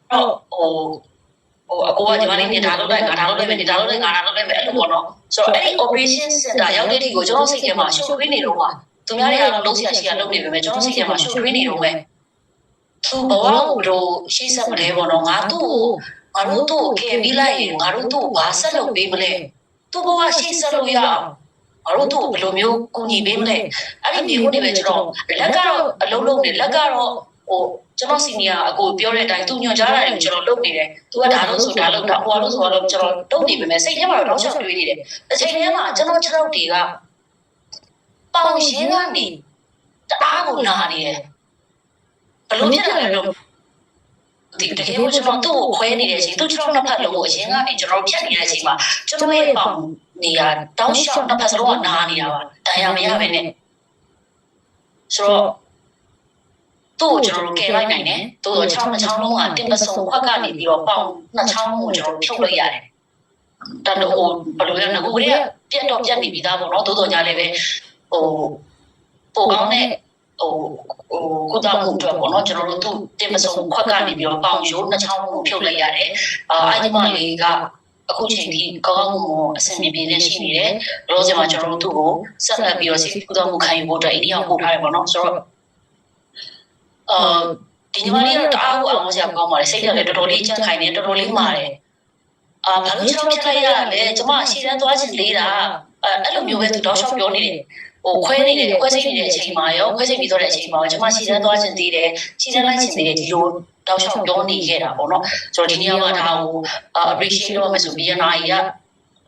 အကိုကညီမလေးနေဒါလုပ်လိုက်ငါဒါလုပ်လိုက်မယ်ဒါလုပ်လိုက်ငါဒါလုပ်လိုက်မယ်အဲ့လိုပေါ့နော်ဆိုတော့အဲ့ဒီ operation center ရောက်တဲ့ဒီကိုကျွန်တော်စိတ်ထဲမှာရှုပ်ထွေးနေတော့မှာသူများတွေကတော့လုံးဆရာရှိရလုပ်နေပေမဲ့ကျွန်တော်စိတ်ထဲမှာရှုပ်ထွေးနေတော့မယ်သူဘဝကိုတော့ရှိစက်မလဲပေါ့နော်ငါတို့သူ့ကိုကယ်ပြီးလိုက်ရင်ငါတို့သူ့ကိုဘာဆက်လုပ်ပေးမလဲသူ့ဘဝရှိဆက်လို့ရအောင်ငါတို့သူ့ကိုဘယ်လိုမျိုးကူညီပေးမလဲအဲ့ဒီမျိုးတွေပဲကျွန်တော်လက်ကတော့အလုံးလုံးနေလက်ကတော့ကျွန်တော်စီနီယာအကိုပြောတဲ့အတိုင်းသူညွှန်ကြားတာတွေကိုကျွန်တော်လုပ်နေတယ်သူကဒါလို့ဆိုဒါလုပ်တာဟိုလို့ဆိုတော့ကျွန်တော်လုပ်နေပေမဲ့စိတ်ထဲမှာတော့ရှောက်တွေးနေတယ်အချိန်ထဲမှာကျွန်တော်6ယောက်တွေကပေါင်ရှင်းကနေတအားကိုနာနေတယ်ဘလို့ဖြစ်တာလဲတော့ဒီတကယ်ကိုကျွန်တော်သူ့ကိုခွဲနေတဲ့အချိန်သူ့6ယောက်နှစ်ဖက်လုံးကိုအရင်ကနေကျွန်တော်ဖြတ်နေတဲ့အချိန်မှာကျွန်တော်ရဲ့ပေါင်နေရာတောင်းလျှောက်နှစ်ဖက်စလုံးကနာနေတာပါတရားမရပဲနဲ့ဆိုတော့သူ့ကိုကျွန်တော်တို့ကယ်လိုက်နိုင်တယ်။သို့တော့6နှစ်ချောင်းလုံးကတင်ပစုံခွက်ကနေပြီးတော့ပေါင်2ချောင်းကိုကျွန်တော်တို့ဖြုတ်လိုက်ရတယ်။တတော့ဘယ်လိုလဲငကိုကလေးကပြတ်နေပြီးသားပေါ့နော်။သို့တော့ညာလည်းပဲပိုကောင်းတဲ့ကုသမှုအတွက်ပေါ့နော်ကျွန်တော်တို့သူ့တင်ပစုံခွက်ကနေပြီးတော့ပေါင်ရိုး2ချောင်းကိုဖြုတ်လိုက်ရတယ်။အဲ့ဒီမလေးကအခုချိန်ထိကောင်းကောင်းမွန်အဆင်ပြေနေရှိနေတယ်။ဘလို့ဆိုမှကျွန်တော်တို့သူ့ကိုဆက်လက်ပြီးတော့စိတ်ကုသမှုခံယူဖို့အတွက်အိန္ဒိယပို့ထားတယ်ပေါ့နော်။ဆိုတော့ဒီညီမလေးတော့တအားကိုအောင်စရာကောင်းပါတယ်စိတ်ထဲလည်းတော်တော်လေးကြက်ခိုင်နေတော်တော်လေးမာတယ်ဘာလို့ချောင်းဖြစ်လိုက်ရလဲကျမရှည်တန်းသွားချင်လေးတာအဲ့လိုမျိုးပဲသူတော့ရှော့ပြောနေတယ်ခွဲနေတယ်ခွဲစိတ်နေတဲ့အချိန်မှာရောခွဲစိတ်ပြီးတော့တဲ့အချိန်မှာကျမရှည်တန်းသွားချင်သေးတယ်ရှည်တန်းလိုက်ချင်သေးတယ်ဒီလိုတော့ရှော့ပြောနေခဲ့တာပေါ့နော်ဆိုတော့ဒီနေ့ကဒါကို appreciate လုပ်မယ်ဆို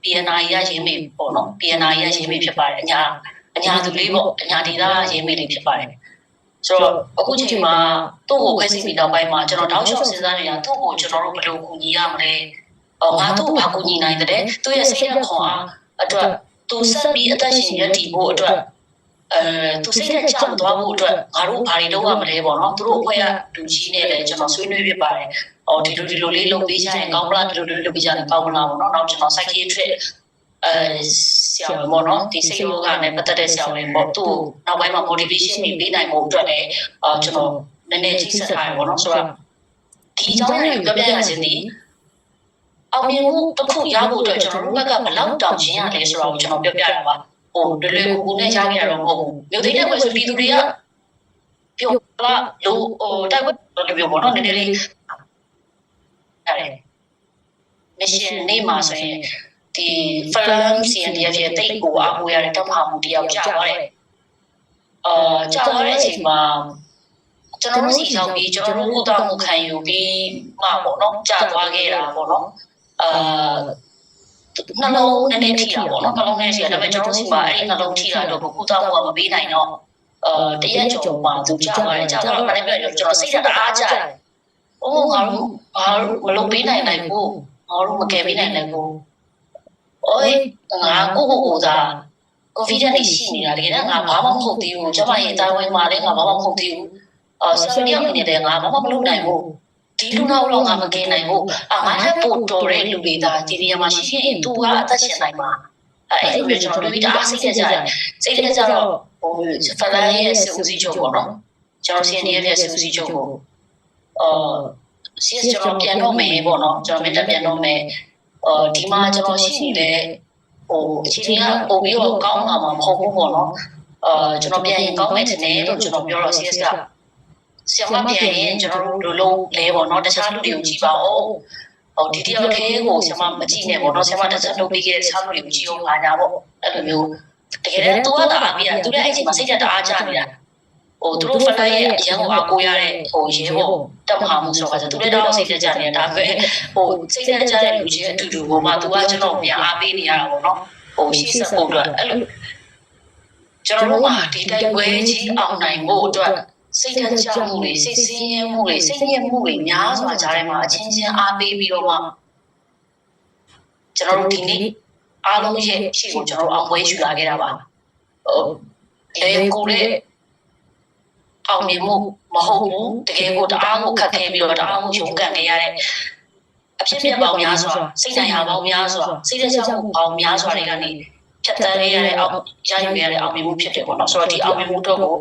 BNI ကရေးမိပေါ့နော် BNI ကရေးမိဖြစ်ပါတယ်အညာသူလေးပေါ့အညာဒေသရေးမိလေးဖြစ်ပါတယ်ဆိုတော့အခုချိန်မှာသူ့ကိုခွဲစိတ်ပြီးတော့ပိုင်းမှာကျွန်တော်တောင်းလျှောက်စဉ်းစားနေတာသူ့ကိုကျွန်တော်တို့ဘယ်လိုကူညီရမလဲငါသူ့ကိုဘာကူညီနိုင်တဲ့သူ့ရဲ့စိတ်ဓာတ်ခွန်အားအတွက်သူဆက်ပြီးအသက်ရှင်ရည်တည်ဖို့အတွက်သူစိတ်ဓာတ်ချသွားဖို့အတွက်ငါတို့ဘာတွေလုပ်ရမလဲပေါ့နော်သူတို့အဖွဲ့ကလူကြီးနဲ့လည်းကျွန်တော်ဆွေးနွေးပြပါတယ်ဒီလိုလေးလုပ်ပေးကြရင်ကောင်းမလားဒီလိုလုပ်ပေးကြရင်ကောင်းမလားပေါ့နော်နောက်ကျွန်တော် psychiatric ဆရာဝန်ပေါ့နော်ဒီစိတ်ရောဂါနဲ့ပတ်သက်တဲ့ဆရာဝန်ပေါ့သူ့နောက်ပိုင်းမှာ motivation တွေပေးနိုင်ဖို့အတွက်လည်းကျွန်တော်နည်းနည်းကြီးစက်ထားရပေါ့နော်ဆိုတော့ဒီအကြောင်းတွေကိုပြောပြရခြင်းဒီအောင်မြင်မှုတစ်ခုရဖို့အတွက်ကျွန်တော်တို့ဘက်ကဘယ်လောက်တောင်းခြင်းရလဲဆိုတော့ကျွန်တော်ပြောပြရပါလွယ်လွယ်ကူကူနဲ့ရခဲ့ရတော့မဟုတ်ဘူးမြို့သိတဲ့ဘက်ဆိုပြည်သူတွေကပြောလာလို့တိုက်ပွဲလို့ပြောပေါ့နော်နည်းနည်းလေးအဲ့မရှင်နေမှာဆိုရင်ဒီဖလမ်စီအန်ဒီအဖြစ်တိတ်ကိုအားကိုရတဲ့တောက်မှမှုတယောက်ကြာသွားတယ်ကြာသွားတဲ့အချိန်မှာကျွန်တော်တို့စီရောက်ပြီးကျွန်တော်တို့ကုသမှုခံယူပြီးမှပေါ့နော်ကြာသွားခဲ့တာပေါ့နော်နှလုံးနည်းနည်းထိတာပေါ့နော်နှလုံးနည်းရှိတာဒါပေမဲ့ကျွန်တော်တို့စီမှာအဲ့ဒီနှလုံးထိတာတော့ကုသမှုကမပေးနိုင်တော့တရက်ကျော်မှသူကြာသွားတယ်ကြာသွားတော့လည်းပြောကျွန်တော်စိတ်ဓာတ်အားကျတယ်ငါတို့မလုပ်ပေးနိုင်ဘူးငါတို့မကယ်ပေးနိုင်ဘူးငါကိုသာ confident လေးရှိနေတာတကယ်တော့ငါဘာမှမဟုတ်သေးဘူးကျမရဲ့တာဝန်မှာလည်းငါဘာမှမဟုတ်သေးဘူးဆရာမနေတယ်ငါဘာမှမလုပ်နိုင်ဘူးဒီလူနောက်တော့ငါမကယ်နိုင်ဘူးငါထပ်ပို့တော်တဲ့လူတွေဒါဒီနေရာမှာရှိရင်သူကအသက်ရှင်နိုင်မှာအဲ့ဒီကျွန်တော်တို့ဒီအားစိတ်ကြတယ်စိတ်ကြတော့ဖလာရဲ့စူးစီးချုပ်ပေါ့နော်ကျွန်တော်စီနေရဲ့စူးစီးချုပ်ကိုCS ကျွန်တော်ပြန်တော့မယ်ပေါ့နော်ကျွန်တော်မတက်ပြန်တော့မယ်ဒီမှာကျွန်တော်ရှိနေတဲ့အခြေအနေကပို့ပြီးတော့ကောင်းလာမှာမဟုတ်ဘူးပေါ့နော်ကျွန်တော်ပြန်ရင်ကောင်းမယ်ထင်တယ်လို့ကျွန်တော်ပြောတော့ CS ကဆရာမပြန်ရင်ကျွန်တော်တို့လုံးလဲပေါ့နော်တခြားလူတွေကိုကြည့်ပါဦးဒီတယောက်တည်းကိုဆရာမမကြည့်နဲ့ပေါ့နော်ဆရာမတစ်ချက်လုပ်ပြီးခဲ့တဲ့တခြားလူတွေကိုကြည့်အောင်ပါညာပေါ့အဲ့လိုမျိုးတကယ်တော့သူကတာအားပြီးတာသူလည်းအဲ့ဒီမှာစိတ်ဓာတ်တအားကြနေတာသူတို့ဖလာရဲ့အရန်ကိုအားကိုရတဲ့ရဲဘော်တက်မှာမှုဆိုတော့သူလည်းတော့စိတ်ကြနေတာဒါပဲစိတ်ကြတဲ့လူချင်းအတူတူကိုမှသူကကျွန်တော်ပြန်အားပေးနေရတာပေါ့နော်ရှေ့ဆက်ဖို့အတွက်အဲ့လိုကျွန်တော်တို့ကဒီတိုက်ပွဲကြီးအောင်နိုင်ဖို့အတွက်စိတ်ကြမှုတွေစိတ်ဆင်းရဲမှုတွေစိတ်ညစ်မှုတွေများစွာကြားထဲမှာအချင်းချင်းအားပေးပြီးတော့မှကျွန်တော်တို့ဒီနေ့အားလုံးရဲ့ရှေ့ကိုကျွန်တော်အောင်ပွဲယူလာခဲ့တာပါလေကိုလေအောင်မြင်မှုမဟုတ်ဘူးတကယ်ကိုတအားကိုခက်ခဲပြီးတော့တအားကိုရုန်းကန်နေရတဲ့အဖြစ်ပြပေါင်းများစွာစိတ်တိုင်းဟာပေါင်းများစွာစိတ်သက်သာမှုပေါင်းများစွာတွေကနေဖြတ်သန်းရတဲ့ရယူရတဲ့အောင်မြင်မှုဖြစ်တယ်ပေါ့နော်ဆိုတော့ဒီအောင်မြင်မှုတော့ကို